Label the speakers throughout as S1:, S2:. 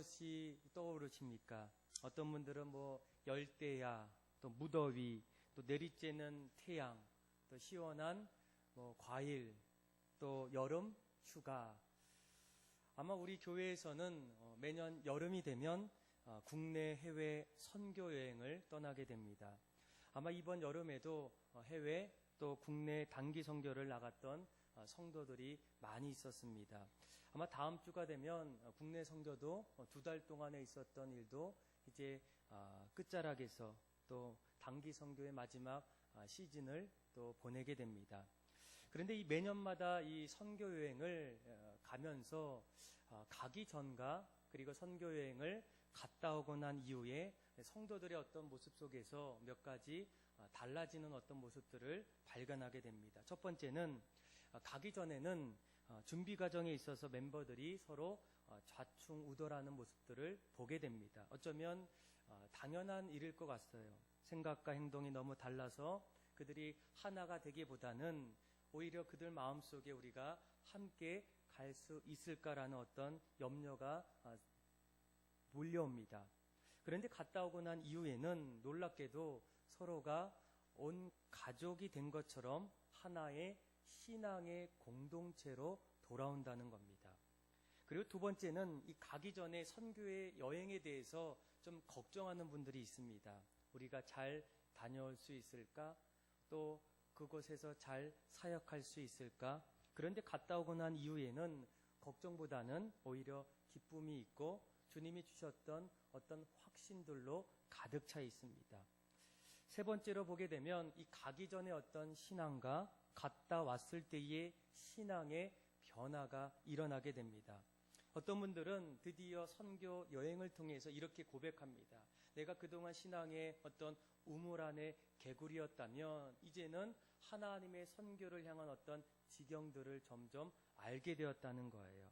S1: 무엇이 떠오르십니까? 어떤 분들은 뭐 열대야, 또 무더위, 또 내리쬐는 태양, 또 시원한 뭐 과일, 또 여름 휴가. 아마 우리 교회에서는 매년 여름이 되면 국내 해외 선교 여행을 떠나게 됩니다. 아마 이번 여름에도 해외 또 국내 단기 선교를 나갔던 성도들이 많이 있었습니다. 아마 다음 주가 되면 국내 선교도 2달 동안에 있었던 일도 이제 끝자락에서 또 단기 선교의 마지막 시즌을 또 보내게 됩니다. 그런데 이 매년마다 이 선교 여행을 가면서 가기 전과 그리고 선교 여행을 갔다 오고 난 이후에 성도들의 어떤 모습 속에서 몇 가지 달라지는 어떤 모습들을 발견하게 됩니다. 첫 번째는 가기 전에는 준비 과정에 있어서 멤버들이 서로 좌충우돌하는 모습들을 보게 됩니다. 어쩌면 당연한 일일 것 같아요. 생각과 행동이 너무 달라서 그들이 하나가 되기보다는 오히려 그들 마음속에 우리가 함께 갈 수 있을까라는 어떤 염려가 몰려옵니다. 그런데 갔다 오고 난 이후에는 놀랍게도 서로가 온 가족이 된 것처럼 하나의 신앙의 공동체로 돌아온다는 겁니다. 그리고 두 번째는 이 가기 전에 선교의 여행에 대해서 좀 걱정하는 분들이 있습니다. 우리가 잘 다녀올 수 있을까? 또 그곳에서 잘 사역할 수 있을까? 그런데 갔다 오고 난 이후에는 걱정보다는 오히려 기쁨이 있고 주님이 주셨던 어떤 확신들로 가득 차 있습니다. 세 번째로 보게 되면 이 가기 전에 어떤 신앙과 갔다 왔을 때의 신앙의 변화가 일어나게 됩니다. 어떤 분들은 드디어 선교 여행을 통해서 이렇게 고백합니다. 내가 그동안 신앙의 어떤 우물 안에 개구리였다면 이제는 하나님의 선교를 향한 어떤 지경들을 점점 알게 되었다는 거예요.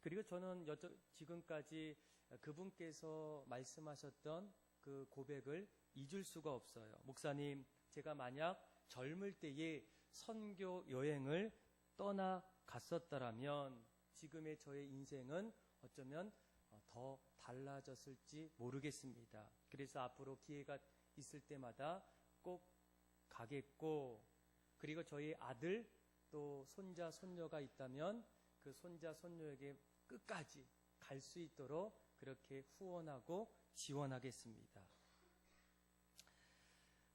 S1: 그리고 저는 지금까지 그분께서 말씀하셨던 그 고백을 잊을 수가 없어요. 목사님, 제가 만약 젊을 때에 선교 여행을 떠나갔었더라면 지금의 저의 인생은 어쩌면 더 달라졌을지 모르겠습니다. 그래서 앞으로 기회가 있을 때마다 꼭 가겠고, 그리고 저희 아들 또 손자 손녀가 있다면 그 손자 손녀에게 끝까지 갈 수 있도록 그렇게 후원하고 지원하겠습니다.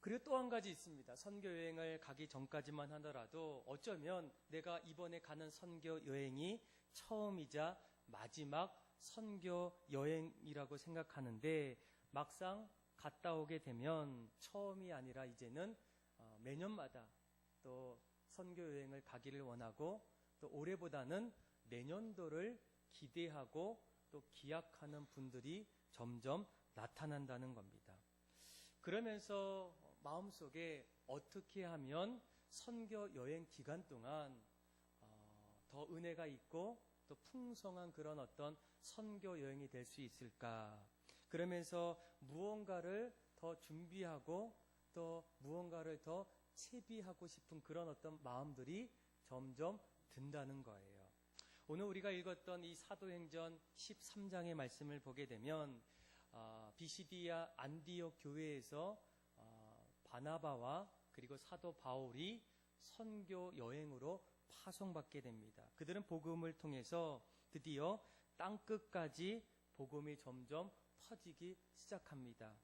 S1: 그리고 또 한 가지 있습니다. 선교 여행을 가기 전까지만 하더라도 어쩌면 내가 이번에 가는 선교 여행이 처음이자 마지막 선교 여행이라고 생각하는데 막상 갔다 오게 되면 처음이 아니라 이제는 매년마다 또 선교 여행을 가기를 원하고 또 올해보다는 내년도를 기대하고 또 기약하는 분들이 점점 나타난다는 겁니다. 그러면서 마음속에 어떻게 하면 선교 여행 기간 동안 더 은혜가 있고 또 풍성한 그런 어떤 선교 여행이 될 수 있을까? 그러면서 무언가를 더 준비하고 또 무언가를 더 채비하고 싶은 그런 어떤 마음들이 점점 든다는 거예요. 오늘 우리가 읽었던 이 사도행전 13장의 말씀을 보게 되면 비시디아 안디옥 교회에서 바나바와 그리고 사도 바울이 선교 여행으로 파송받게 됩니다. 그들은 복음을 통해서 드디어 땅끝까지 복음이 점점 퍼지기 시작합니다.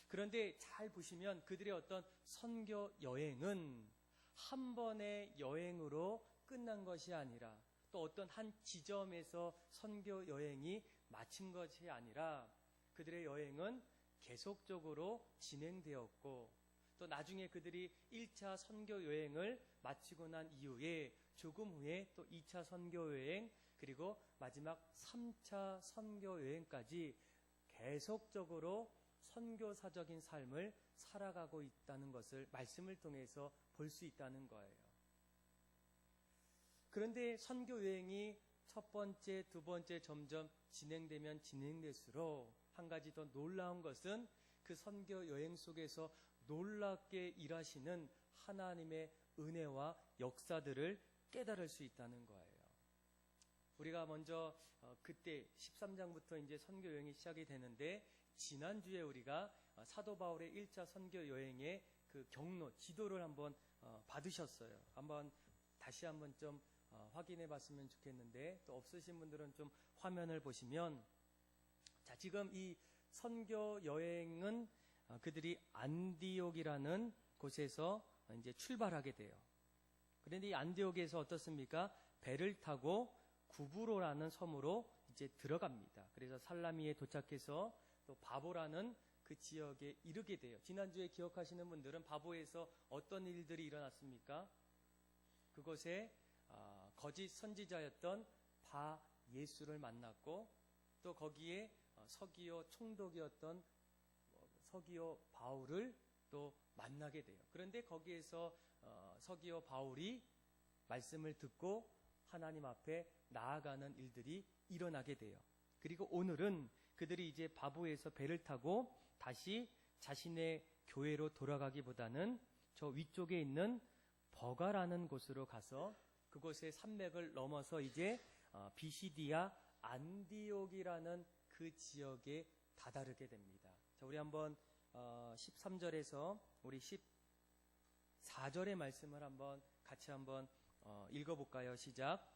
S1: 그런데 잘 보시면 그들의 어떤 선교 여행은 한 번의 여행으로 끝난 것이 아니라 또 어떤 한 지점에서 선교 여행이 마친 것이 아니라 그들의 여행은 계속적으로 진행되었고 또 나중에 그들이 1차 선교 여행을 마치고 난 이후에 조금 후에 또 2차 선교 여행 그리고 마지막 3차 선교 여행까지 계속적으로 선교사적인 삶을 살아가고 있다는 것을 말씀을 통해서 볼 수 있다는 거예요. 그런데 선교 여행이 첫 번째, 두 번째 점점 진행되면 진행될수록 한 가지 더 놀라운 것은 그 선교 여행 속에서 놀랍게 일하시는 하나님의 은혜와 역사들을 깨달을 수 있다는 거예요. 우리가 먼저 그때 13장부터 이제 선교 여행이 시작이 되는데 지난주에 우리가 사도 바울의 1차 선교 여행의 그 경로, 지도를 한번 받으셨어요. 다시 한번 좀 확인해 봤으면 좋겠는데 또 없으신 분들은 좀 화면을 보시면 자, 지금 이 선교 여행은 그들이 안디옥이라는 곳에서 이제 출발하게 돼요. 그런데 이 안디옥에서 어떻습니까? 배를 타고 구브로라는 섬으로 이제 들어갑니다. 그래서 살라미에 도착해서 또 바보라는 그 지역에 이르게 돼요. 지난주에 기억하시는 분들은 바보에서 어떤 일들이 일어났습니까? 그곳에 거짓 선지자였던 바 예수를 만났고 또 거기에 서기오 총독이었던 서기오 바울을 또 만나게 돼요. 그런데 거기에서 서기오 바울이 말씀을 듣고 하나님 앞에 나아가는 일들이 일어나게 돼요. 그리고 오늘은 그들이 이제 바보에서 배를 타고 다시 자신의 교회로 돌아가기보다는 저 위쪽에 있는 버가라는 곳으로 가서 그곳의 산맥을 넘어서 이제 비시디아 안디옥이라는 그 지역에 다다르게 됩니다. 자, 우리 한번 13절에서 우리 14절의 말씀을 같이 한번 읽어볼까요? 시작.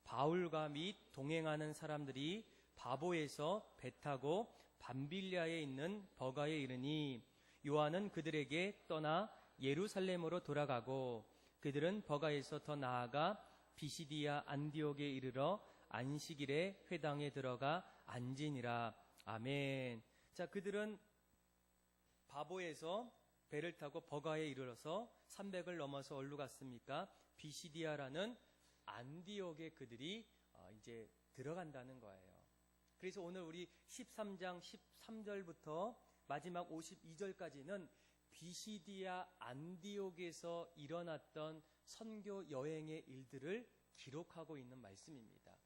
S1: 바울과 및 동행하는 사람들이 바보에서 배 타고 밤빌리아에 있는 버가에 이르니 요한은 그들에게 떠나 예루살렘으로 돌아가고 그들은 버가에서 더 나아가 비시디아 안디옥에 이르러 안식일에 회당에 들어가 앉으니라. 아멘. 자, 그들은 바보에서 배를 타고 버가에 이르러서 산맥을 넘어서 어디로 갔습니까? 비시디아라는 안디옥에 그들이 이제 들어간다는 거예요. 그래서 오늘 우리 13장 13절부터 마지막 52절까지는 비시디아 안디옥에서 일어났던 선교 여행의 일들을 기록하고 있는 말씀입니다.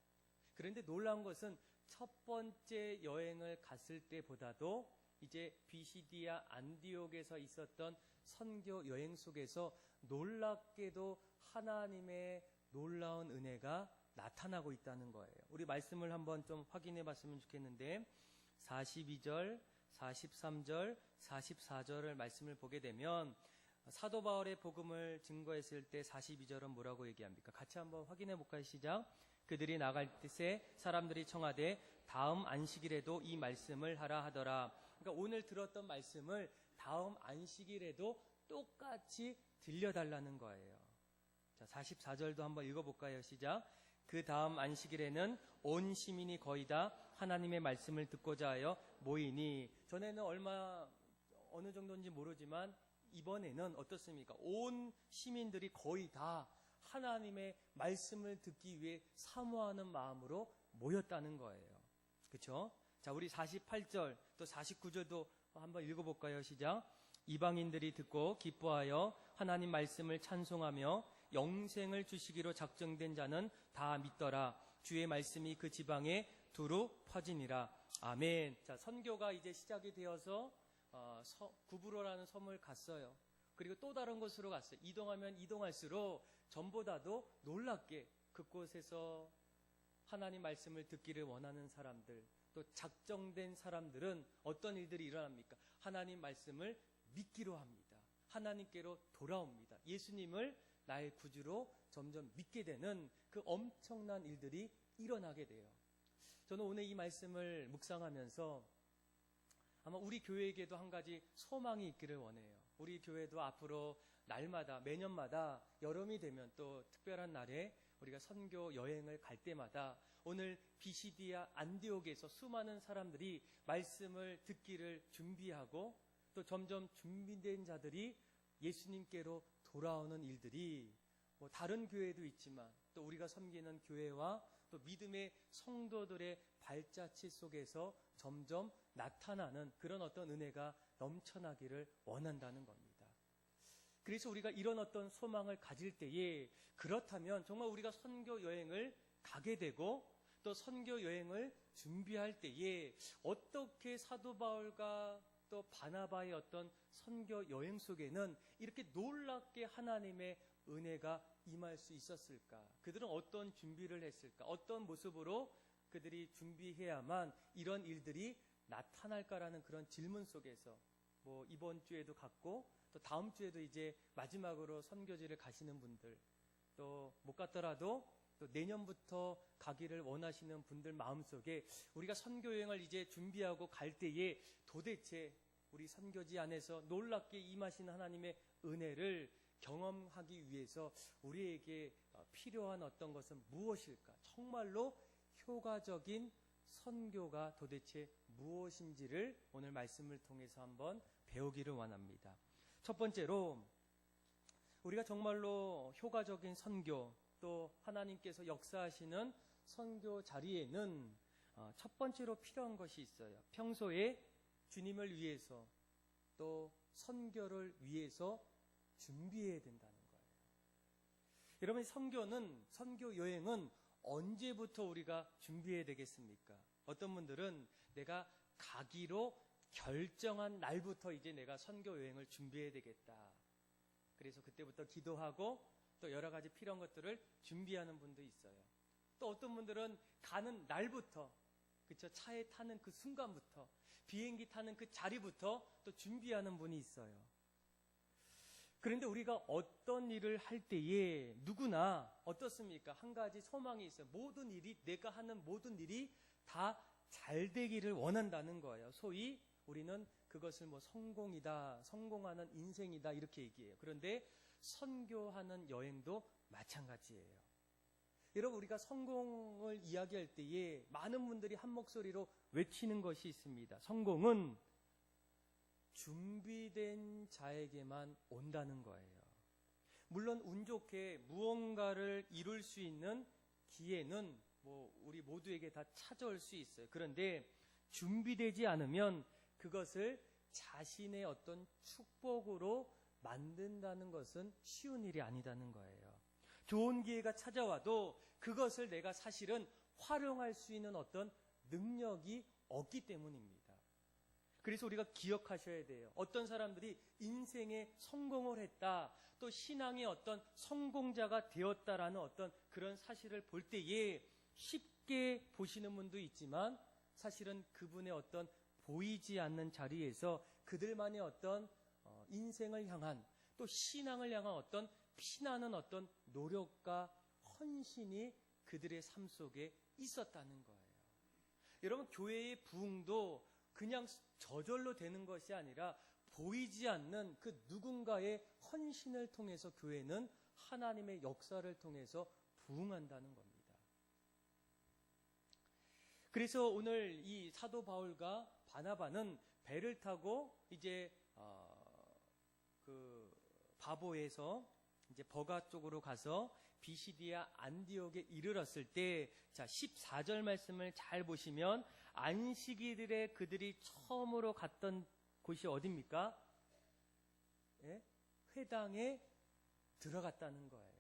S1: 그런데 놀라운 것은 첫 번째 여행을 갔을 때보다도 이제 비시디아 안디옥에서 있었던 선교 여행 속에서 놀랍게도 하나님의 놀라운 은혜가 나타나고 있다는 거예요. 우리 말씀을 한번 좀 확인해 봤으면 좋겠는데 42절, 43절, 44절을 말씀을 보게 되면 사도 바울의 복음을 증거했을 때 42절은 뭐라고 얘기합니까? 같이 한번 확인해 볼까요? 시작. 그들이 나갈 때 사람들이 청하되 다음 안식일에도 이 말씀을 하라 하더라. 그러니까 오늘 들었던 말씀을 다음 안식일에도 똑같이 들려달라는 거예요. 자, 44절도 한번 읽어볼까요? 시작. 그 다음 안식일에는 온 시민이 거의 다 하나님의 말씀을 듣고자 하여 모이니. 전에는 어느 정도인지 모르지만 이번에는 어떻습니까? 온 시민들이 거의 다 하나님의 말씀을 듣기 위해 사모하는 마음으로 모였다는 거예요. 그렇죠? 자, 우리 48절 또 49절도 한번 읽어볼까요? 시작. 이방인들이 듣고 기뻐하여 하나님 말씀을 찬송하며 영생을 주시기로 작정된 자는 다 믿더라. 주의 말씀이 그 지방에 두루 퍼지니라. 아멘. 자, 선교가 이제 시작이 되어서 구브로라는 섬을 갔어요. 그리고 또 다른 곳으로 갔어요. 이동하면 이동할수록 전보다도 놀랍게 그곳에서 하나님 말씀을 듣기를 원하는 사람들, 또 작정된 사람들은 어떤 일들이 일어납니까? 하나님 말씀을 믿기로 합니다. 하나님께로 돌아옵니다. 예수님을 나의 구주로 점점 믿게 되는 그 엄청난 일들이 일어나게 돼요. 저는 오늘 이 말씀을 묵상하면서 아마 우리 교회에게도 한 가지 소망이 있기를 원해요. 우리 교회도 앞으로 날마다 매년마다 여름이 되면 또 특별한 날에 우리가 선교 여행을 갈 때마다 오늘 비시디아 안디옥에서 수많은 사람들이 말씀을 듣기를 준비하고 또 점점 준비된 자들이 예수님께로 돌아오는 일들이 다른 교회도 있지만 또 우리가 섬기는 교회와 또 믿음의 성도들의 발자취 속에서 점점 나타나는 그런 어떤 은혜가 넘쳐나기를 원한다는 겁니다. 그래서 우리가 이런 어떤 소망을 가질 때에 그렇다면 정말 우리가 선교 여행을 가게 되고 또 선교 여행을 준비할 때에 어떻게 사도 바울과 또 바나바의 어떤 선교 여행 속에는 이렇게 놀랍게 하나님의 은혜가 임할 수 있었을까? 그들은 어떤 준비를 했을까? 어떤 모습으로 그들이 준비해야만 이런 일들이 나타날까라는 그런 질문 속에서 뭐 이번 주에도 갔고 또 다음 주에도 이제 마지막으로 선교지를 가시는 분들, 또 못 갔더라도 또 내년부터 가기를 원하시는 분들 마음속에 우리가 선교 여행을 이제 준비하고 갈 때에 도대체 우리 선교지 안에서 놀랍게 임하시는 하나님의 은혜를 경험하기 위해서 우리에게 필요한 어떤 것은 무엇일까? 정말로 효과적인 선교가 도대체 무엇인지를 오늘 말씀을 통해서 한번 배우기를 원합니다. 첫 번째로 우리가 정말로 효과적인 선교, 또 하나님께서 역사하시는 선교 자리에는 첫 번째로 필요한 것이 있어요. 평소에 주님을 위해서 또 선교를 위해서 준비해야 된다는 거예요. 여러분, 선교 여행은 언제부터 우리가 준비해야 되겠습니까? 어떤 분들은 내가 가기로 결정한 날부터 이제 내가 선교 여행을 준비해야 되겠다. 그래서 그때부터 기도하고 또 여러 가지 필요한 것들을 준비하는 분도 있어요. 또 어떤 분들은 가는 날부터, 그쵸? 차에 타는 그 순간부터, 비행기 타는 그 자리부터 또 준비하는 분이 있어요. 그런데 우리가 어떤 일을 할 때에 누구나 어떻습니까? 한 가지 소망이 있어요. 내가 하는 모든 일이 다 잘 되기를 원한다는 거예요. 소위 우리는 그것을 성공이다, 성공하는 인생이다 이렇게 얘기해요. 그런데 선교하는 여행도 마찬가지예요. 여러분, 우리가 성공을 이야기할 때에 많은 분들이 한 목소리로 외치는 것이 있습니다. 성공은 준비된 자에게만 온다는 거예요. 물론 운 좋게 무언가를 이룰 수 있는 기회는 우리 모두에게 다 찾아올 수 있어요. 그런데 준비되지 않으면 그것을 자신의 어떤 축복으로 만든다는 것은 쉬운 일이 아니다는 거예요. 좋은 기회가 찾아와도 그것을 내가 사실은 활용할 수 있는 어떤 능력이 없기 때문입니다. 그래서 우리가 기억하셔야 돼요. 어떤 사람들이 인생에 성공을 했다, 또 신앙의 어떤 성공자가 되었다라는 어떤 그런 사실을 볼 때에 쉽게 보시는 분도 있지만 사실은 그분의 어떤 보이지 않는 자리에서 그들만의 어떤 인생을 향한 또 신앙을 향한 어떤 피나는 어떤 노력과 헌신이 그들의 삶 속에 있었다는 거예요. 여러분, 교회의 부흥도 그냥 저절로 되는 것이 아니라 보이지 않는 그 누군가의 헌신을 통해서 교회는 하나님의 역사를 통해서 부흥한다는 겁니다. 그래서 오늘 이 사도 바울과 바나바는 배를 타고 이제 그 바보에서 이제 버가 쪽으로 가서 비시디아 안디옥에 이르렀을 때, 자 14절 말씀을 잘 보시면 안식일에 그들이 처음으로 갔던 곳이 어디입니까? 예? 회당에 들어갔다는 거예요.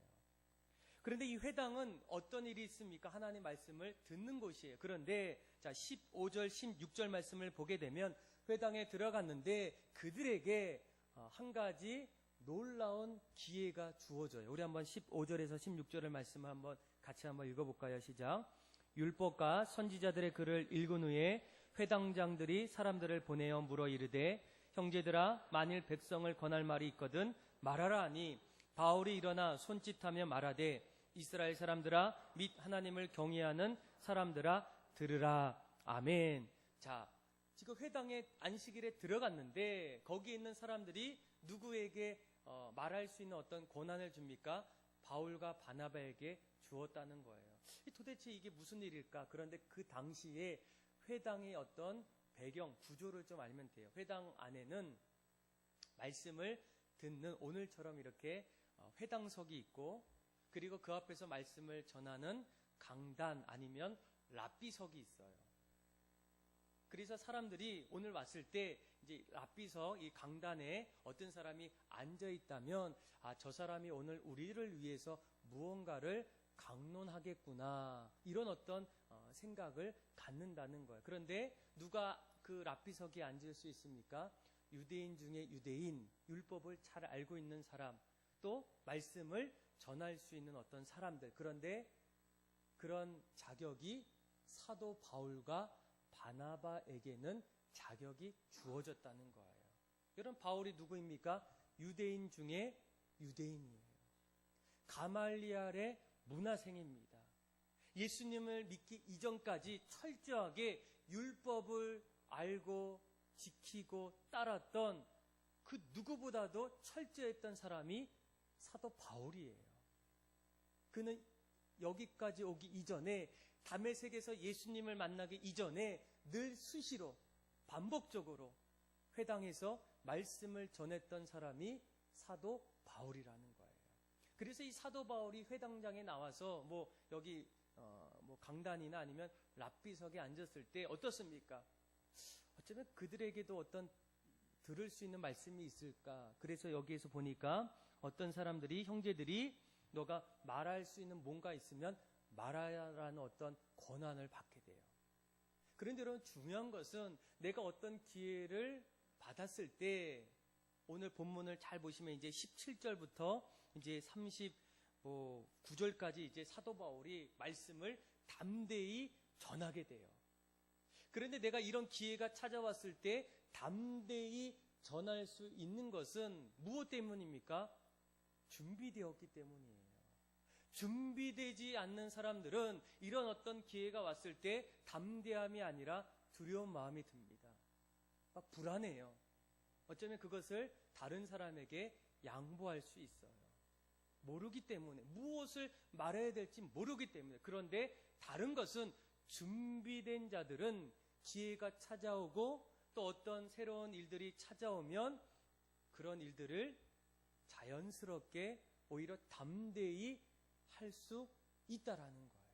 S1: 그런데 이 회당은 어떤 일이 있습니까? 하나님 말씀을 듣는 곳이에요. 그런데 자 15절, 16절 말씀을 보게 되면 회당에 들어갔는데 그들에게 한 가지 놀라운 기회가 주어져요. 우리 한번 15절에서 16절의 말씀을 같이 한번 읽어볼까요? 시작. 율법과 선지자들의 글을 읽은 후에 회당장들이 사람들을 보내어 물어 이르되, 형제들아, 만일 백성을 권할 말이 있거든 말하라 하니, 바울이 일어나 손짓하며 말하되, 이스라엘 사람들아, 및 하나님을 경외하는 사람들아, 들으라. 아멘. 자, 지금 회당에 안식일에 들어갔는데 거기에 있는 사람들이 누구에게 말할 수 있는 어떤 권한을 줍니까? 바울과 바나바에게 주었다는 거예요. 도대체 이게 무슨 일일까? 그런데 그 당시에 회당의 어떤 배경, 구조를 좀 알면 돼요. 회당 안에는 말씀을 듣는 오늘처럼 이렇게 회당석이 있고, 그리고 그 앞에서 말씀을 전하는 강단 아니면 랍비석이 있어요. 그래서 사람들이 오늘 왔을 때 이제 랍비석, 이 강단에 어떤 사람이 앉아 있다면, 저 사람이 오늘 우리를 위해서 무언가를 강론하겠구나, 이런 어떤 생각을 갖는다는 거예요. 그런데 누가 그 랍비석에 앉을 수 있습니까? 유대인 중에 유대인, 율법을 잘 알고 있는 사람, 또 말씀을 전할 수 있는 어떤 사람들. 그런데 그런 자격이 사도 바울과 바나바에게는 자격이 주어졌다는 거예요. 여러분, 바울이 누구입니까? 유대인 중에 유대인이에요. 가말리알의 문화생입니다. 예수님을 믿기 이전까지 철저하게 율법을 알고 지키고 따랐던 그 누구보다도 철저했던 사람이 사도 바울이에요. 그는 여기까지 오기 이전에, 다메섹에서 예수님을 만나기 이전에 늘 수시로 반복적으로 회당에서 말씀을 전했던 사람이 사도 바울이라는 거예요. 그래서 이 사도 바울이 회당장에 나와서 여기 강단이나 아니면 랍비석에 앉았을 때 어떻습니까? 어쩌면 그들에게도 어떤 들을 수 있는 말씀이 있을까? 그래서 여기에서 보니까 어떤 사람들이, 형제들이 너가 말할 수 있는 뭔가 있으면 말하라는 어떤 권한을 받게 돼요. 그런데 여러분, 중요한 것은 내가 어떤 기회를 받았을 때, 오늘 본문을 잘 보시면 이제 17절부터 이제 39절까지 이제 사도 바울이 말씀을 담대히 전하게 돼요. 그런데 내가 이런 기회가 찾아왔을 때 담대히 전할 수 있는 것은 무엇 때문입니까? 준비되었기 때문이에요. 준비되지 않는 사람들은 이런 어떤 기회가 왔을 때 담대함이 아니라 두려운 마음이 듭니다. 막 불안해요. 어쩌면 그것을 다른 사람에게 양보할 수 있어요. 모르기 때문에, 무엇을 말해야 될지 모르기 때문에. 그런데 다른 것은 준비된 자들은 기회가 찾아오고 또 어떤 새로운 일들이 찾아오면 그런 일들을 자연스럽게 오히려 담대히 할 수 있다라는 거예요.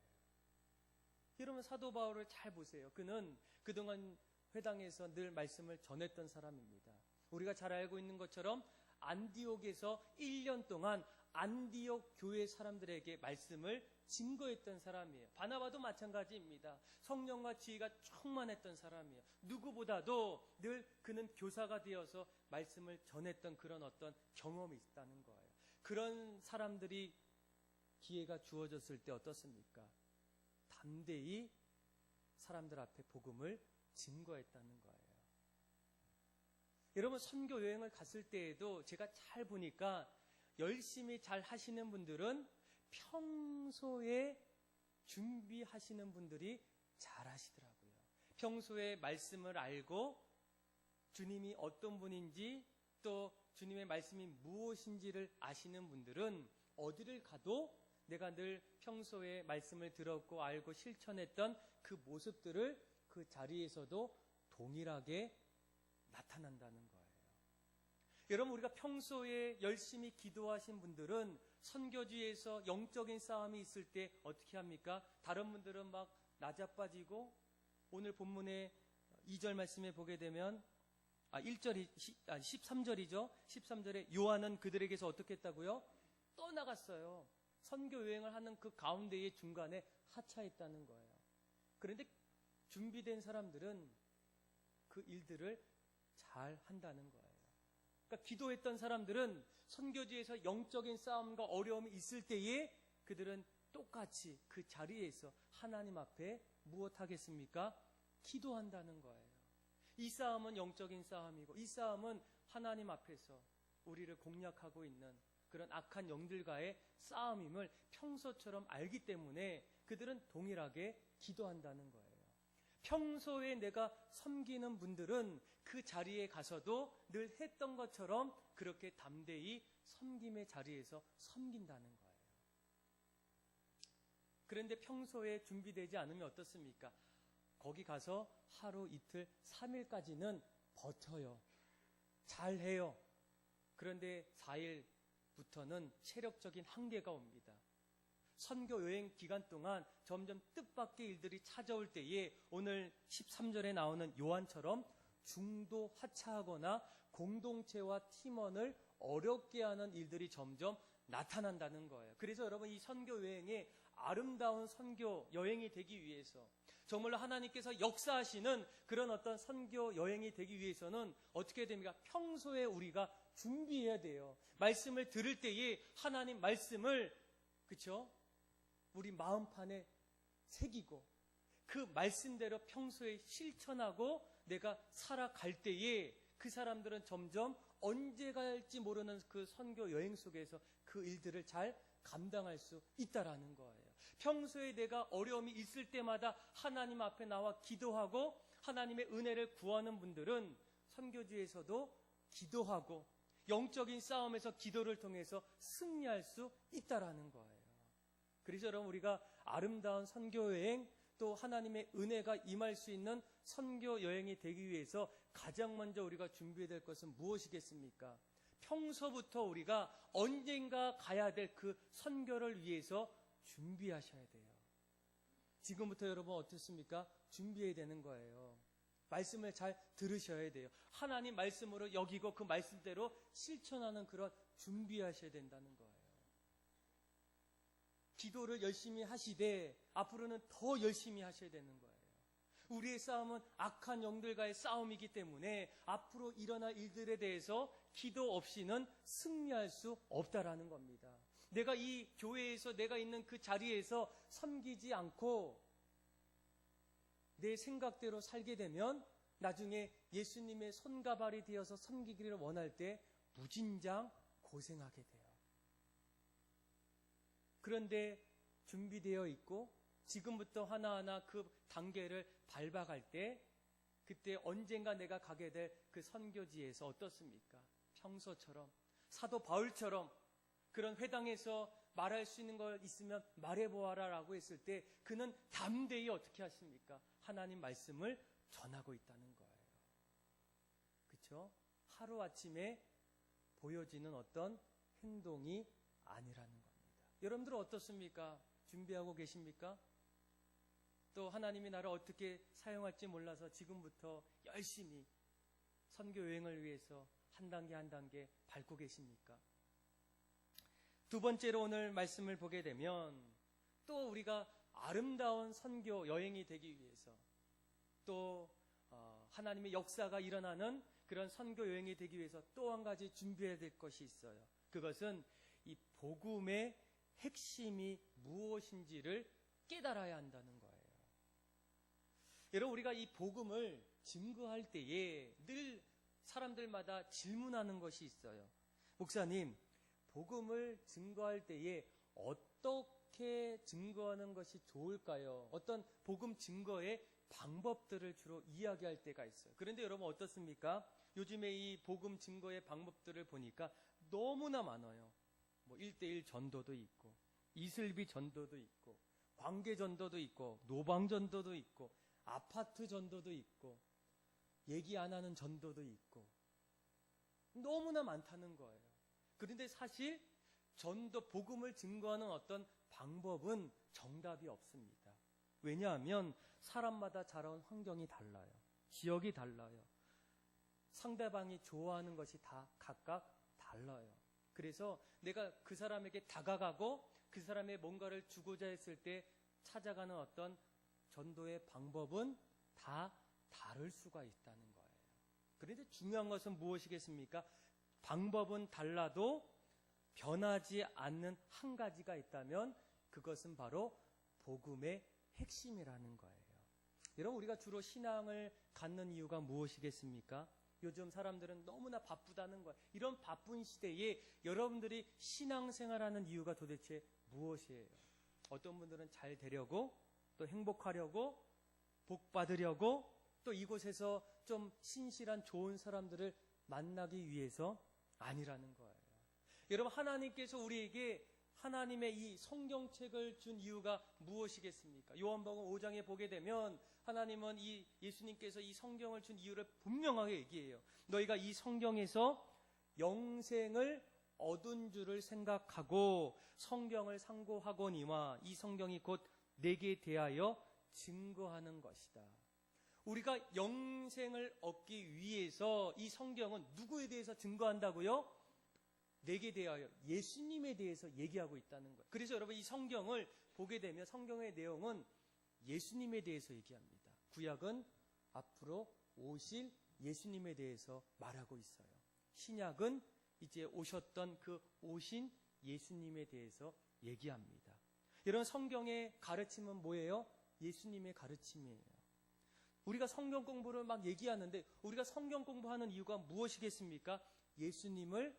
S1: 여러분, 사도 바울을 잘 보세요. 그는 그동안 회당에서 늘 말씀을 전했던 사람입니다. 우리가 잘 알고 있는 것처럼 안디옥에서 1년 동안 안디옥 교회 사람들에게 말씀을 증거했던 사람이에요. 바나바도 마찬가지입니다. 성령과 지혜가 충만했던 사람이에요. 누구보다도 늘 그는 교사가 되어서 말씀을 전했던 그런 어떤 경험이 있다는 거예요. 그런 사람들이 기회가 주어졌을 때 어떻습니까? 담대히 사람들 앞에 복음을 증거했다는 거예요. 여러분, 선교 여행을 갔을 때에도 제가 잘 보니까 열심히 잘 하시는 분들은 평소에 준비하시는 분들이 잘 하시더라고요. 평소에 말씀을 알고 주님이 어떤 분인지 또 주님의 말씀이 무엇인지를 아시는 분들은 어디를 가도 내가 늘 평소에 말씀을 들었고 알고 실천했던 그 모습들을 그 자리에서도 동일하게 나타난다는 거예요. 여러분, 우리가 평소에 열심히 기도하신 분들은 선교지에서 영적인 싸움이 있을 때 어떻게 합니까? 다른 분들은 막 나자빠지고, 오늘 본문의 2절 말씀에 보게 되면 13절이죠. 13절에 요한은 그들에게서 어떻게 했다고요? 떠나갔어요. 선교 여행을 하는 그 가운데의 중간에 하차했다는 거예요. 그런데 준비된 사람들은 그 일들을 잘 한다는 거예요. 그러니까 기도했던 사람들은 선교지에서 영적인 싸움과 어려움이 있을 때에 그들은 똑같이 그 자리에서 하나님 앞에 무엇 하겠습니까? 기도한다는 거예요. 이 싸움은 영적인 싸움이고, 이 싸움은 하나님 앞에서 우리를 공략하고 있는 그런 악한 영들과의 싸움임을 평소처럼 알기 때문에 그들은 동일하게 기도한다는 거예요. 평소에 내가 섬기는 분들은 그 자리에 가서도 늘 했던 것처럼 그렇게 담대히 섬김의 자리에서 섬긴다는 거예요. 그런데 평소에 준비되지 않으면 어떻습니까? 거기 가서 하루, 이틀, 3일까지는 버텨요. 잘해요. 그런데 4일부터는 체력적인 한계가 옵니다. 선교 여행 기간 동안 점점 뜻밖의 일들이 찾아올 때에 오늘 13절에 나오는 요한처럼 중도 하차하거나 공동체와 팀원을 어렵게 하는 일들이 점점 나타난다는 거예요. 그래서 여러분, 이 선교 여행이 아름다운 선교 여행이 되기 위해서, 정말로 하나님께서 역사하시는 그런 어떤 선교 여행이 되기 위해서는 어떻게 됩니까? 평소에 우리가 준비해야 돼요. 말씀을 들을 때에 하나님 말씀을, 그쵸? 우리 마음판에 새기고 그 말씀대로 평소에 실천하고 내가 살아갈 때에 그 사람들은 점점 언제 갈지 모르는 그 선교 여행 속에서 그 일들을 잘 감당할 수 있다라는 거예요. 평소에 내가 어려움이 있을 때마다 하나님 앞에 나와 기도하고 하나님의 은혜를 구하는 분들은 선교지에서도 기도하고 영적인 싸움에서 기도를 통해서 승리할 수 있다라는 거예요. 그래서 여러분, 우리가 아름다운 선교 여행, 또 하나님의 은혜가 임할 수 있는 선교 여행이 되기 위해서 가장 먼저 우리가 준비해야 될 것은 무엇이겠습니까? 평소부터 우리가 언젠가 가야 될 그 선교를 위해서 준비하셔야 돼요. 지금부터 여러분 어떻습니까? 준비해야 되는 거예요. 말씀을 잘 들으셔야 돼요. 하나님 말씀으로 여기고 그 말씀대로 실천하는 그런 준비하셔야 된다는 거예요. 기도를 열심히 하시되 앞으로는 더 열심히 하셔야 되는 거예요. 우리의 싸움은 악한 영들과의 싸움이기 때문에 앞으로 일어날 일들에 대해서 기도 없이는 승리할 수 없다라는 겁니다. 내가 이 교회에서 내가 있는 그 자리에서 섬기지 않고 내 생각대로 살게 되면 나중에 예수님의 손과 발이 되어서 섬기기를 원할 때 무진장 고생하게 돼요. 그런데 준비되어 있고 지금부터 하나하나 그 단계를 밟아갈 때 그때 언젠가 내가 가게 될 그 선교지에서 어떻습니까? 평소처럼 사도 바울처럼 그런 회당에서 말할 수 있는 걸 있으면 말해보아라 라고 했을 때 그는 담대히 어떻게 하십니까? 하나님 말씀을 전하고 있다는 거예요. 그렇죠? 하루아침에 보여지는 어떤 행동이 아니라는 겁니다. 여러분들은 어떻습니까? 준비하고 계십니까? 또 하나님이 나를 어떻게 사용할지 몰라서 지금부터 열심히 선교 여행을 위해서 한 단계 한 단계 밟고 계십니까? 두 번째로 오늘 말씀을 보게 되면 또 우리가 아름다운 선교 여행이 되기 위해서 또 하나님의 역사가 일어나는 그런 선교 여행이 되기 위해서 또 한 가지 준비해야 될 것이 있어요. 그것은 이 복음의 핵심이 무엇인지를 깨달아야 한다는 거예요. 여러분, 우리가 이 복음을 증거할 때에 늘 사람들마다 질문하는 것이 있어요. 목사님, 복음을 증거할 때에 어떻게 증거하는 것이 좋을까요? 어떤 복음 증거의 방법들을 주로 이야기할 때가 있어요. 그런데 여러분 어떻습니까? 요즘에 이 복음 증거의 방법들을 보니까 너무나 많아요. 뭐 1:1 전도도 있고 이슬비 전도도 있고 관계 전도도 있고 노방 전도도 있고 아파트 전도도 있고 얘기 안 하는 전도도 있고 너무나 많다는 거예요. 그런데 사실 전도 복음을 증거하는 어떤 방법은 정답이 없습니다. 왜냐하면 사람마다 자라온 환경이 달라요. 지역이 달라요. 상대방이 좋아하는 것이 다 각각 달라요. 그래서 내가 그 사람에게 다가가고 그 사람의 뭔가를 주고자 했을 때 찾아가는 어떤 전도의 방법은 다 다를 수가 있다는 거예요. 그런데 중요한 것은 무엇이겠습니까? 방법은 달라도 변하지 않는 한 가지가 있다면 그것은 바로 복음의 핵심이라는 거예요. 여러분, 우리가 주로 신앙을 갖는 이유가 무엇이겠습니까? 요즘 사람들은 너무나 바쁘다는 거예요. 이런 바쁜 시대에 여러분들이 신앙생활하는 이유가 도대체 무엇이에요? 어떤 분들은 잘 되려고, 또 행복하려고, 복 받으려고, 또 이곳에서 좀 신실한 좋은 사람들을 만나기 위해서 아니라는 거예요. 여러분, 하나님께서 우리에게 하나님의 이 성경책을 준 이유가 무엇이겠습니까? 요한복음 5장에 보게 되면 하나님은 이 예수님께서 이 성경을 준 이유를 분명하게 얘기해요. 너희가 이 성경에서 영생을 얻은 줄을 생각하고 성경을 상고하거니와 이 성경이 곧 내게 대하여 증거하는 것이다. 우리가 영생을 얻기 위해서 이 성경은 누구에 대해서 증거한다고요? 내게 대하여, 예수님에 대해서 얘기하고 있다는 거예요. 그래서 여러분, 이 성경을 보게 되면 성경의 내용은 예수님에 대해서 얘기합니다. 구약은 앞으로 오실 예수님에 대해서 말하고 있어요. 신약은 이제 오셨던 그 오신 예수님에 대해서 얘기합니다. 이런 성경의 가르침은 뭐예요? 예수님의 가르침이에요. 우리가 성경 공부를 막 얘기하는데 우리가 성경 공부하는 이유가 무엇이겠습니까? 예수님을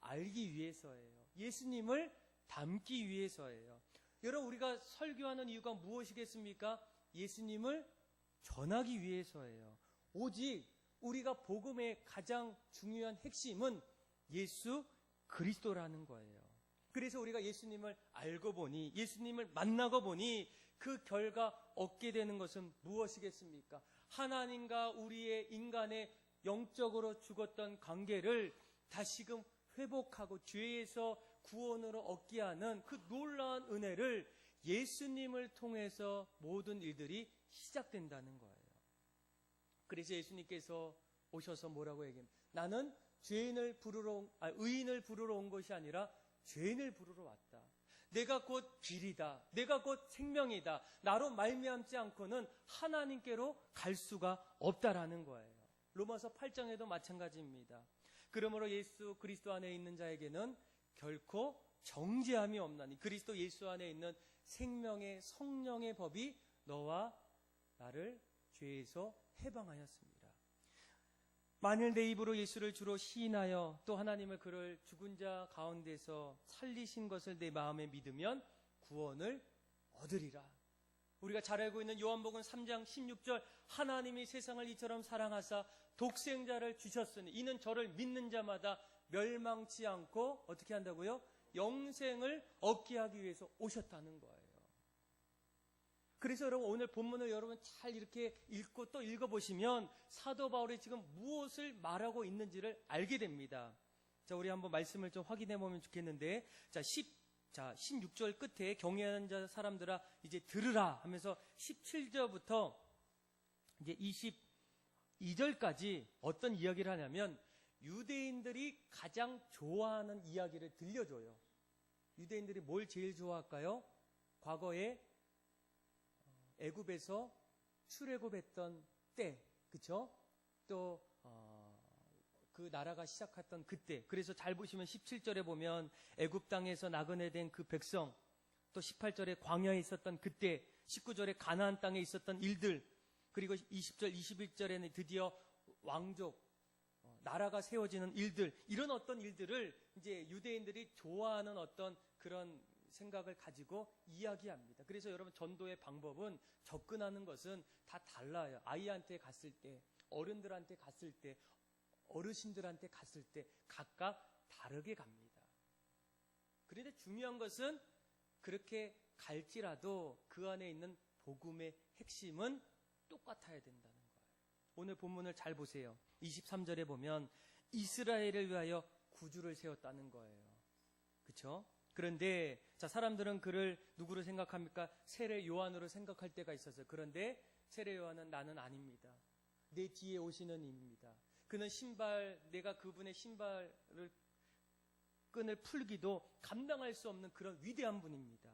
S1: 알기 위해서예요. 예수님을 닮기 위해서예요. 여러분, 우리가 설교하는 이유가 무엇이겠습니까? 예수님을 전하기 위해서예요. 오직 우리가 복음의 가장 중요한 핵심은 예수 그리스도라는 거예요. 그래서 우리가 예수님을 알고 보니, 예수님을 만나고 보니 그 결과 얻게 되는 것은 무엇이겠습니까? 하나님과 우리의 인간의 영적으로 죽었던 관계를 다시금 회복하고 죄에서 구원으로 얻게 하는 그 놀라운 은혜를 예수님을 통해서 모든 일들이 시작된다는 거예요. 그래서 예수님께서 오셔서 뭐라고 얘기합니까? 나는 의인을 부르러 온 것이 아니라 죄인을 부르러 왔다. 내가 곧 길이다. 내가 곧 생명이다. 나로 말미암지 않고는 하나님께로 갈 수가 없다라는 거예요. 로마서 8장에도 마찬가지입니다. 그러므로 예수 그리스도 안에 있는 자에게는 결코 정죄함이 없나니 그리스도 예수 안에 있는 생명의 성령의 법이 너와 나를 죄에서 해방하였습니다. 만일 내 입으로 예수를 주로 시인하여 또 하나님을 그를 죽은 자 가운데서 살리신 것을 내 마음에 믿으면 구원을 얻으리라. 우리가 잘 알고 있는 요한복음 3장 16절 하나님이 세상을 이처럼 사랑하사 독생자를 주셨으니 이는 저를 믿는 자마다 멸망치 않고 어떻게 한다고요? 영생을 얻게 하기 위해서 오셨다는 거예요. 그래서 여러분 오늘 본문을 여러분 잘 이렇게 읽고 또 읽어보시면 사도 바울이 지금 무엇을 말하고 있는지를 알게 됩니다. 자, 우리 한번 말씀을 좀 확인해 보면 좋겠는데, 자, 16절 끝에 경외하는 자 사람들아 이제 들으라 하면서 17절부터 이제 22절까지 어떤 이야기를 하냐면 유대인들이 가장 좋아하는 이야기를 들려줘요. 유대인들이 뭘 제일 좋아할까요? 과거에 애굽에서 출애굽했던 때, 그쵸? 또 그 나라가 시작했던 그때. 그래서 잘 보시면 17절에 보면 애굽 땅에서 나그네 된 그 백성, 또 18절에 광야에 있었던 그때, 19절에 가나안 땅에 있었던 일들, 그리고 20절, 21절에는 드디어 왕족, 나라가 세워지는 일들, 이런 어떤 일들을 이제 유대인들이 좋아하는 어떤 그런 생각을 가지고 이야기합니다. 그래서 여러분 전도의 방법은 접근하는 것은 다 달라요. 아이한테 갔을 때, 어른들한테 갔을 때, 어르신들한테 갔을 때 각각 다르게 갑니다. 그런데 중요한 것은 그렇게 갈지라도 그 안에 있는 복음의 핵심은 똑같아야 된다는 거예요. 오늘 본문을 잘 보세요. 23절에 보면 이스라엘을 위하여 구주를 세웠다는 거예요. 그렇죠? 그런데 자, 사람들은 그를 누구로 생각합니까? 세례 요한으로 생각할 때가 있었어요. 그런데 세례 요한은 나는 아닙니다. 내 뒤에 오시는 이입니다. 그는 내가 그분의 신발을 끈을 풀기도 감당할 수 없는 그런 위대한 분입니다.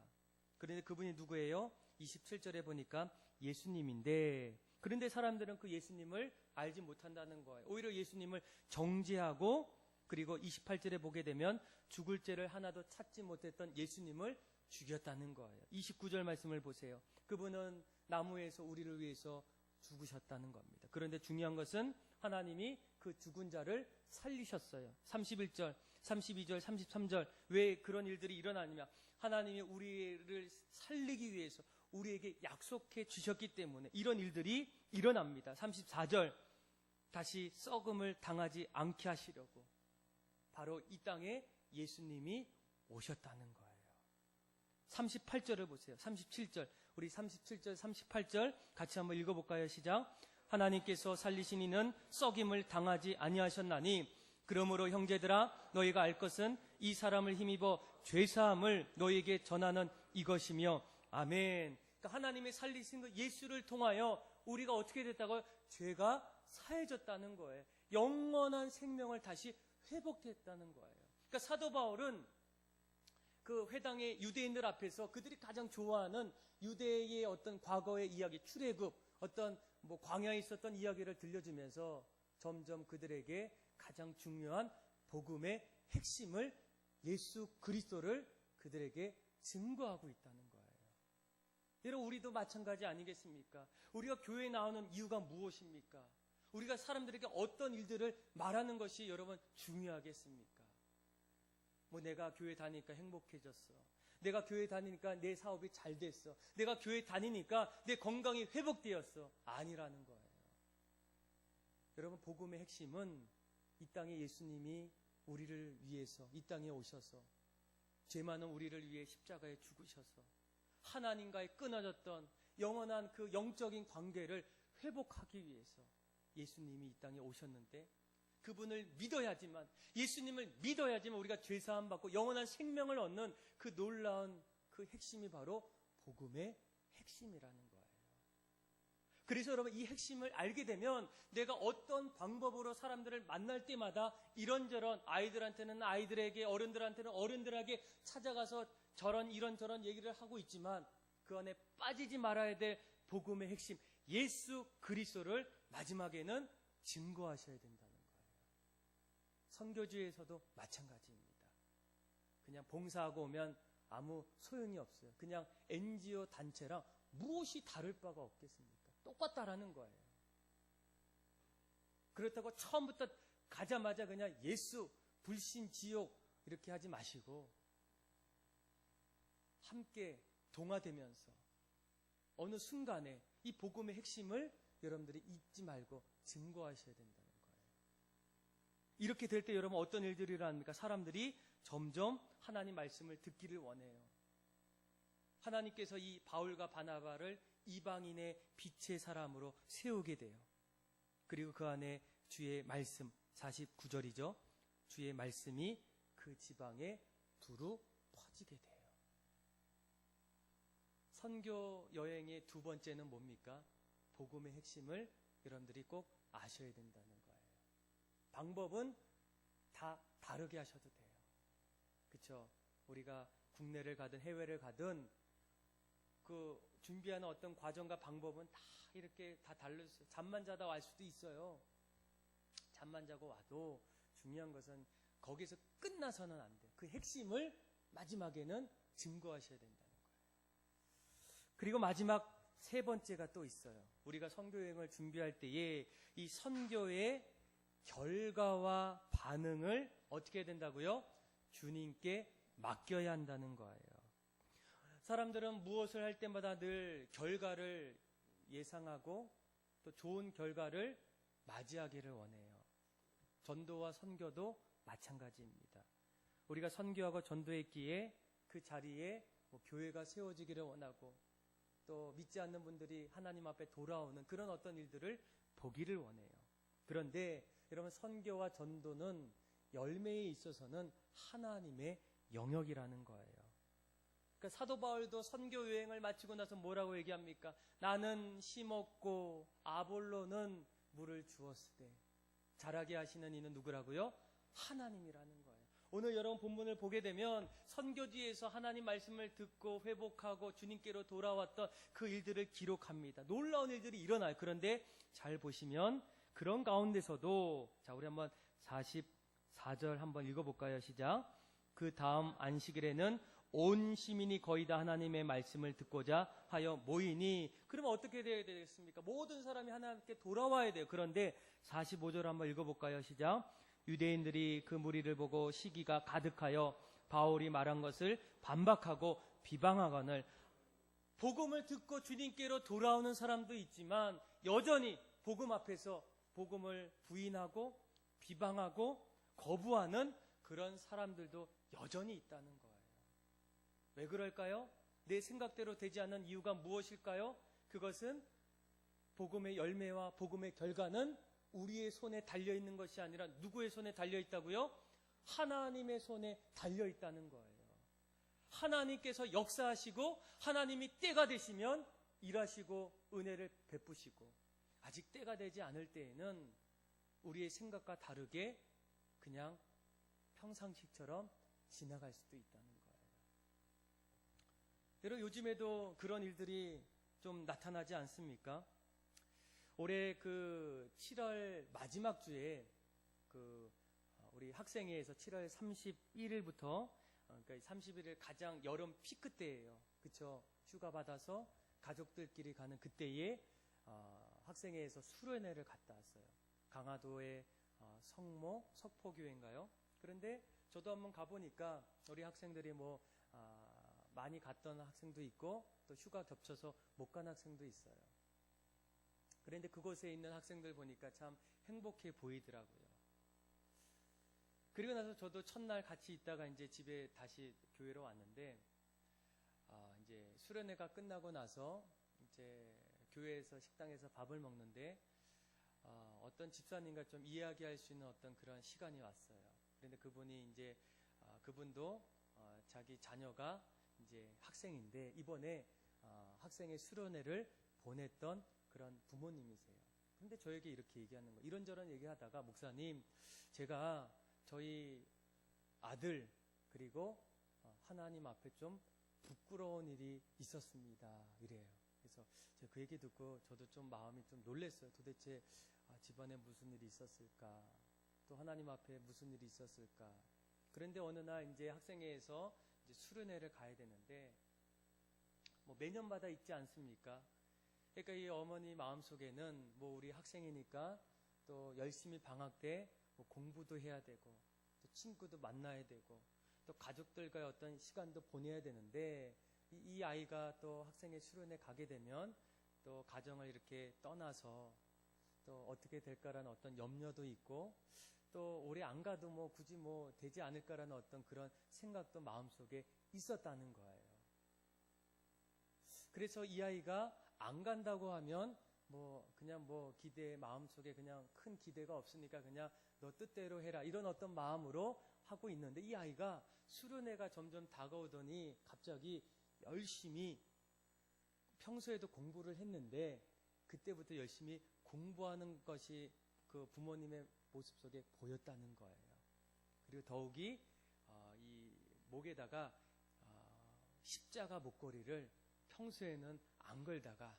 S1: 그런데 그분이 누구예요? 27절에 보니까 예수님인데, 그런데 사람들은 그 예수님을 알지 못한다는 거예요. 오히려 예수님을 정죄하고, 그리고 28절에 보게 되면 죽을 죄를 하나도 찾지 못했던 예수님을 죽였다는 거예요. 29절 말씀을 보세요. 그분은 나무에서 우리를 위해서 죽으셨다는 겁니다. 그런데 중요한 것은 하나님이 그 죽은 자를 살리셨어요. 31절, 32절, 33절. 왜 그런 일들이 일어나느냐? 하나님이 우리를 살리기 위해서 우리에게 약속해 주셨기 때문에 이런 일들이 일어납니다. 34절, 다시 썩음을 당하지 않게 하시려고 바로 이 땅에 예수님이 오셨다는 거예요. 38절을 보세요. 37절. 우리 37절, 38절 같이 한번 읽어볼까요? 시작. 하나님께서 살리신 이는 썩임을 당하지 아니하셨나니 그러므로 형제들아 너희가 알 것은 이 사람을 힘입어 죄사함을 너희에게 전하는 이것이며 아멘. 그러니까 하나님이 살리신 그 예수를 통하여 우리가 어떻게 됐다고요? 죄가 사해졌다는 거예요. 영원한 생명을 다시 회복됐다는 거예요. 그러니까 사도 바울은 그 회당의 유대인들 앞에서 그들이 가장 좋아하는 유대의 어떤 과거의 이야기, 출애굽, 어떤 뭐 광야에 있었던 이야기를 들려주면서 점점 그들에게 가장 중요한 복음의 핵심을, 예수 그리스도를 그들에게 증거하고 있다는 거예요. 여러분, 우리도 마찬가지 아니겠습니까? 우리가 교회에 나오는 이유가 무엇입니까? 우리가 사람들에게 어떤 일들을 말하는 것이 여러분 중요하겠습니까? 뭐 내가 교회 다니니까 행복해졌어. 내가 교회 다니니까 내 사업이 잘 됐어. 내가 교회 다니니까 내 건강이 회복되었어. 아니라는 거예요. 여러분, 복음의 핵심은 이 땅에 예수님이 우리를 위해서 이 땅에 오셔서 죄 많은 우리를 위해 십자가에 죽으셔서 하나님과의 끊어졌던 영원한 그 영적인 관계를 회복하기 위해서 예수님이 이 땅에 오셨는데, 그분을 믿어야지만, 예수님을 믿어야지만 우리가 죄사함 받고 영원한 생명을 얻는 그 놀라운 그 핵심이 바로 복음의 핵심이라는 거예요. 그래서 여러분, 이 핵심을 알게 되면 내가 어떤 방법으로 사람들을 만날 때마다 이런저런, 아이들한테는 아이들에게, 어른들한테는 어른들에게 찾아가서 저런 이런저런 얘기를 하고 있지만 그 안에 빠지지 말아야 될 복음의 핵심, 예수 그리스도를 마지막에는 증거하셔야 된다는 거예요. 선교지에서도 마찬가지입니다. 그냥 봉사하고 오면 아무 소용이 없어요. 그냥 NGO 단체랑 무엇이 다를 바가 없겠습니까? 똑같다라는 거예요. 그렇다고 처음부터 가자마자 그냥 예수, 불신, 지옥 이렇게 하지 마시고 함께 동화되면서 어느 순간에 이 복음의 핵심을 여러분들이 잊지 말고 증거하셔야 된다는 거예요. 이렇게 될 때 여러분 어떤 일들이 일어납니까? 사람들이 점점 하나님 말씀을 듣기를 원해요. 하나님께서 이 바울과 바나바를 이방인의 빛의 사람으로 세우게 돼요. 그리고 그 안에 주의 말씀, 49절이죠. 주의 말씀이 그 지방에 두루 퍼지게 돼요. 선교 여행의 두 번째는 뭡니까? 복음의 핵심을 여러분들이 꼭 아셔야 된다는 거예요. 방법은 다 다르게 하셔도 돼요. 그렇죠? 우리가 국내를 가든 해외를 가든 그 준비하는 어떤 과정과 방법은 다 이렇게 다 달라졌어요. 잠만 자다 갈 수도 있어요. 잠만 자고 와도 중요한 것은 거기서 끝나서는 안 돼요. 그 핵심을 마지막에는 증거하셔야 된다는 거예요. 그리고 마지막 세 번째가 또 있어요. 우리가 선교여행을 준비할 때에 이 선교의 결과와 반응을 어떻게 해야 된다고요? 주님께 맡겨야 한다는 거예요. 사람들은 무엇을 할 때마다 늘 결과를 예상하고 또 좋은 결과를 맞이하기를 원해요. 전도와 선교도 마찬가지입니다. 우리가 선교하고 전도했기에 그 자리에 교회가 세워지기를 원하고 또 믿지 않는 분들이 하나님 앞에 돌아오는 그런 어떤 일들을 보기를 원해요. 그런데 여러분, 선교와 전도는 열매에 있어서는 하나님의 영역이라는 거예요. 그러니까 사도 바울도 선교 여행을 마치고 나서 뭐라고 얘기합니까? 나는 심었고 아볼로는 물을 주었으되 자라게 하시는 이는 누구라고요? 하나님이라는 거예요. 오늘 여러분 본문을 보게 되면 선교지에서 하나님 말씀을 듣고 회복하고 주님께로 돌아왔던 그 일들을 기록합니다. 놀라운 일들이 일어나요. 그런데 잘 보시면 그런 가운데서도, 자, 우리 한번 44절 한번 읽어볼까요? 시작. 그 다음 안식일에는 온 시민이 거의 다 하나님의 말씀을 듣고자 하여 모이니, 그러면 어떻게 돼야 되겠습니까? 모든 사람이 하나님께 돌아와야 돼요. 그런데 45절 한번 읽어볼까요? 시작. 유대인들이 그 무리를 보고 시기가 가득하여 바울이 말한 것을 반박하고 비방하거늘, 복음을 듣고 주님께로 돌아오는 사람도 있지만 여전히 복음 앞에서 복음을 부인하고 비방하고 거부하는 그런 사람들도 여전히 있다는 거예요. 왜 그럴까요? 내 생각대로 되지 않는 이유가 무엇일까요? 그것은 복음의 열매와 복음의 결과는 우리의 손에 달려있는 것이 아니라 누구의 손에 달려있다고요? 하나님의 손에 달려있다는 거예요. 하나님께서 역사하시고 하나님이 때가 되시면 일하시고 은혜를 베푸시고, 아직 때가 되지 않을 때에는 우리의 생각과 다르게 그냥 평상식처럼 지나갈 수도 있다는 거예요. 여러분 요즘에도 그런 일들이 좀 나타나지 않습니까? 올해 그 7월 마지막 주에 우리 학생회에서 7월 31일부터 그러니까 31일 가장 여름 피크 때예요. 그쵸? 휴가 받아서 가족들끼리 가는 그때에 학생회에서 수련회를 갔다 왔어요. 강화도의 성모 석포교회인가요? 그런데 저도 한번 가보니까 우리 학생들이 많이 갔던 학생도 있고 또 휴가 겹쳐서 못 간 학생도 있어요. 그런데 그곳에 있는 학생들 보니까 참 행복해 보이더라고요. 그리고 나서 저도 첫날 같이 있다가 이제 집에 다시 교회로 왔는데, 이제 수련회가 끝나고 나서 이제 교회에서 식당에서 밥을 먹는데, 어떤 집사님과 좀 이야기할 수 있는 어떤 그런 시간이 왔어요. 그런데 그분이 이제, 그분도 자기 자녀가 이제 학생인데, 이번에 학생의 수련회를 보냈던 그런 부모님이세요. 근데 저에게 이렇게 얘기하는 거예요. 이런저런 얘기하다가, 목사님, 제가 저희 아들 그리고 하나님 앞에 좀 부끄러운 일이 있었습니다. 이래요. 그래서 제가 그 얘기 듣고 저도 좀 마음이 좀 놀랐어요. 도대체 집안에 무슨 일이 있었을까? 또 하나님 앞에 무슨 일이 있었을까? 그런데 어느 날 이제 학생회에서 이제 수련회를 가야 되는데 매년마다 있지 않습니까? 그러니까 이 어머니 마음속에는 우리 학생이니까 또 열심히 방학 때 공부도 해야 되고 또 친구도 만나야 되고 또 가족들과의 어떤 시간도 보내야 되는데 이 아이가 또 학생회 수련회 가게 되면 또 가정을 이렇게 떠나서 또 어떻게 될까라는 어떤 염려도 있고 또 오래 안 가도 굳이 되지 않을까라는 어떤 그런 생각도 마음속에 있었다는 거예요. 그래서 이 아이가 안 간다고 하면 그냥 기대 마음속에 그냥 큰 기대가 없으니까 그냥 너 뜻대로 해라 이런 어떤 마음으로 하고 있는데 이 아이가 수련회가 점점 다가오더니 갑자기 열심히 평소에도 공부를 했는데 그때부터 열심히 공부하는 것이 그 부모님의 모습 속에 보였다는 거예요. 그리고 더욱이 이 목에다가 십자가 목걸이를 평소에는 안 걸다가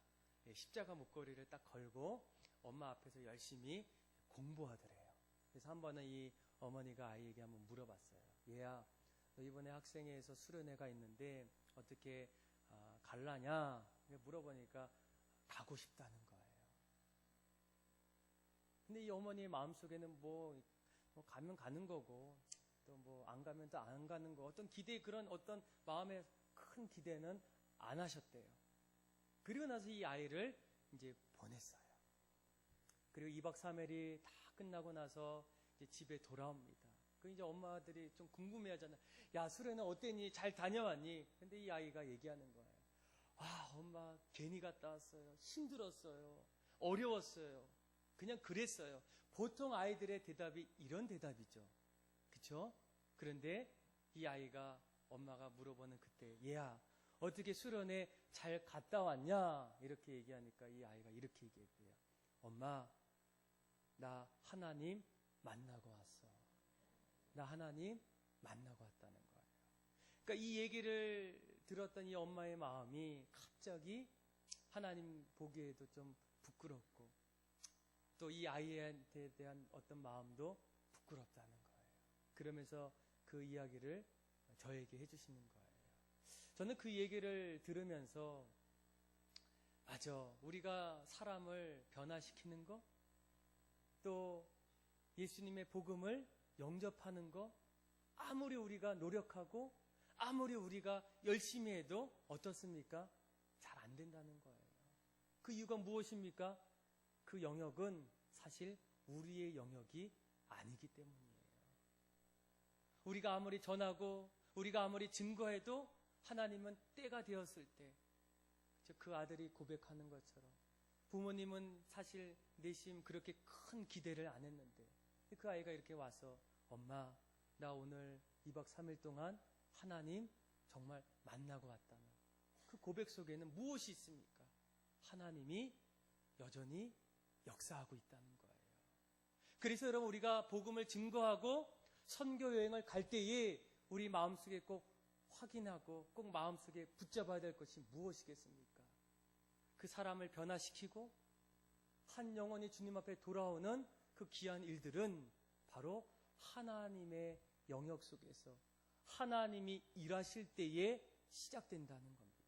S1: 십자가 목걸이를 딱 걸고 엄마 앞에서 열심히 공부하더래요. 그래서 한 번은 이 어머니가 아이에게 한번 물어봤어요. 얘야, 너 이번에 학생회에서 수련회가 있는데 어떻게 갈라냐? 물어보니까 가고 싶다는 거예요. 근데 이 어머니의 마음속에는 가면 가는 거고 또 안 가면 또 안 가는 거 어떤 기대 그런 어떤 마음의 큰 기대는 안 하셨대요. 그리고 나서 이 아이를 이제 보냈어요. 그리고 2박 3일이 다 끝나고 나서 이제 집에 돌아옵니다. 그 이제 엄마들이 좀 궁금해 하잖아요. 야, 수련회 어땠니? 잘 다녀왔니? 근데 이 아이가 얘기하는 거예요. 엄마 괜히 갔다 왔어요. 힘들었어요. 어려웠어요. 그냥 그랬어요. 보통 아이들의 대답이 이런 대답이죠. 그쵸? 그런데 이 아이가 엄마가 물어보는 그때 얘야 어떻게 수련회 잘 갔다 왔냐? 이렇게 얘기하니까 이 아이가 이렇게 얘기했대요. 엄마, 나 하나님 만나고 왔어. 나 하나님 만나고 왔다는 거예요. 그러니까 이 얘기를 들었던 이 엄마의 마음이 갑자기 하나님 보기에도 좀 부끄럽고 또 이 아이한테 대한 어떤 마음도 부끄럽다는 거예요. 그러면서 그 이야기를 저에게 해주시는 거예요. 저는 그 얘기를 들으면서 맞아, 우리가 사람을 변화시키는 거 또 예수님의 복음을 영접하는 거 아무리 우리가 노력하고 아무리 우리가 열심히 해도 어떻습니까? 잘 안 된다는 거예요. 그 이유가 무엇입니까? 그 영역은 사실 우리의 영역이 아니기 때문이에요. 우리가 아무리 전하고 우리가 아무리 증거해도 하나님은 때가 되었을 때 그 아들이 고백하는 것처럼 부모님은 사실 내심 그렇게 큰 기대를 안 했는데 그 아이가 이렇게 와서 엄마 나 오늘 2박 3일 동안 하나님 정말 만나고 왔다는 그 고백 속에는 무엇이 있습니까? 하나님이 여전히 역사하고 있다는 거예요. 그래서 여러분 우리가 복음을 증거하고 선교 여행을 갈 때에 우리 마음속에 꼭 확인하고 꼭 마음속에 붙잡아야 될 것이 무엇이겠습니까? 그 사람을 변화시키고 한 영혼이 주님 앞에 돌아오는 그 귀한 일들은 바로 하나님의 영역 속에서 하나님이 일하실 때에 시작된다는 겁니다.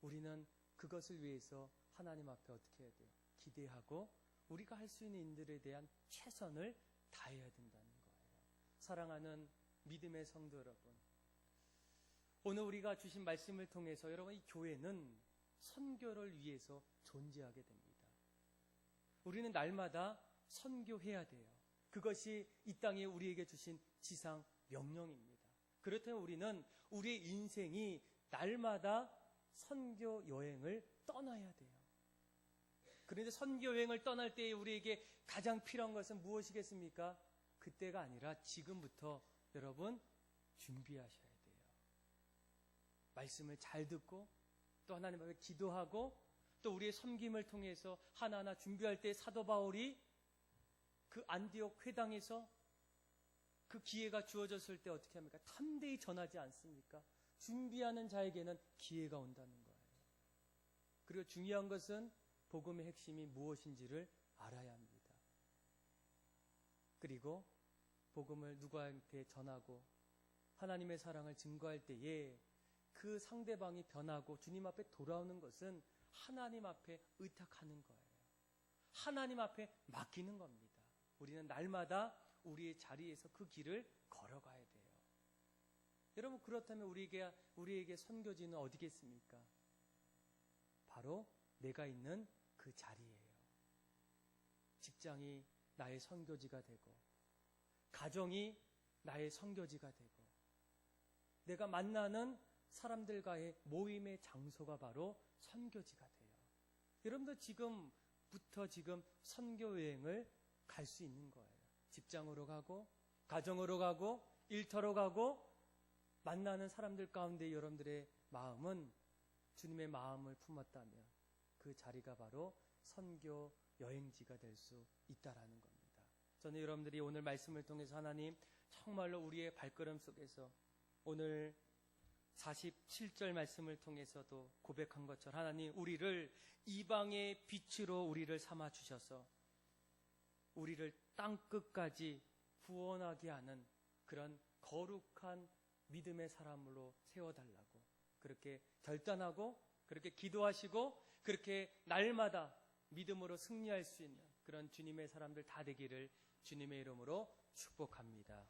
S1: 우리는 그것을 위해서 하나님 앞에 어떻게 해야 돼요? 기대하고 우리가 할 수 있는 일들에 대한 최선을 다해야 된다는 거예요. 사랑하는 믿음의 성도 여러분, 오늘 우리가 주신 말씀을 통해서 여러분, 이 교회는 선교를 위해서 존재하게 됩니다. 우리는 날마다 선교해야 돼요. 그것이 이 땅에 우리에게 주신 지상 명령입니다. 그렇다면 우리는 우리의 인생이 날마다 선교 여행을 떠나야 돼요. 그런데 선교 여행을 떠날 때에 우리에게 가장 필요한 것은 무엇이겠습니까? 그때가 아니라 지금부터 여러분 준비하셔야 돼요. 말씀을 잘 듣고 또 하나님 앞에 기도하고 또 우리의 섬김을 통해서 하나하나 준비할 때 사도 바울이 그 안디옥 회당에서 그 기회가 주어졌을 때 어떻게 합니까? 담대히 전하지 않습니까? 준비하는 자에게는 기회가 온다는 거예요. 그리고 중요한 것은 복음의 핵심이 무엇인지를 알아야 합니다. 그리고 복음을 누구한테 전하고 하나님의 사랑을 증거할 때에 그 상대방이 변하고 주님 앞에 돌아오는 것은 하나님 앞에 의탁하는 거예요. 하나님 앞에 맡기는 겁니다. 우리는 날마다 우리의 자리에서 그 길을 걸어가야 돼요. 여러분, 그렇다면 우리에게 선교지는 어디겠습니까? 바로 내가 있는 그 자리예요. 직장이 나의 선교지가 되고, 가정이 나의 선교지가 되고, 내가 만나는 사람들과의 모임의 장소가 바로 선교지가 돼요. 여러분도 지금부터 선교 여행을 갈 수 있는 거예요. 직장으로 가고, 가정으로 가고, 일터로 가고, 만나는 사람들 가운데 여러분들의 마음은 주님의 마음을 품었다면 그 자리가 바로 선교 여행지가 될 수 있다라는 겁니다. 저는 여러분들이 오늘 말씀을 통해서 하나님 정말로 우리의 발걸음 속에서 오늘 47절 말씀을 통해서도 고백한 것처럼 하나님 우리를 이방의 빛으로 우리를 삼아 주셔서 우리를 땅끝까지 구원하게 하는 그런 거룩한 믿음의 사람으로 세워달라고 그렇게 결단하고 그렇게 기도하시고 그렇게 날마다 믿음으로 승리할 수 있는 그런 주님의 사람들 다 되기를 주님의 이름으로 축복합니다.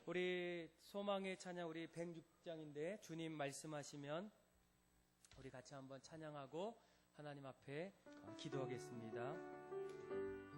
S1: 우리 소망의 찬양 우리 106장인데 주님 말씀하시면 우리 같이 한번 찬양하고 하나님 앞에 기도하겠습니다.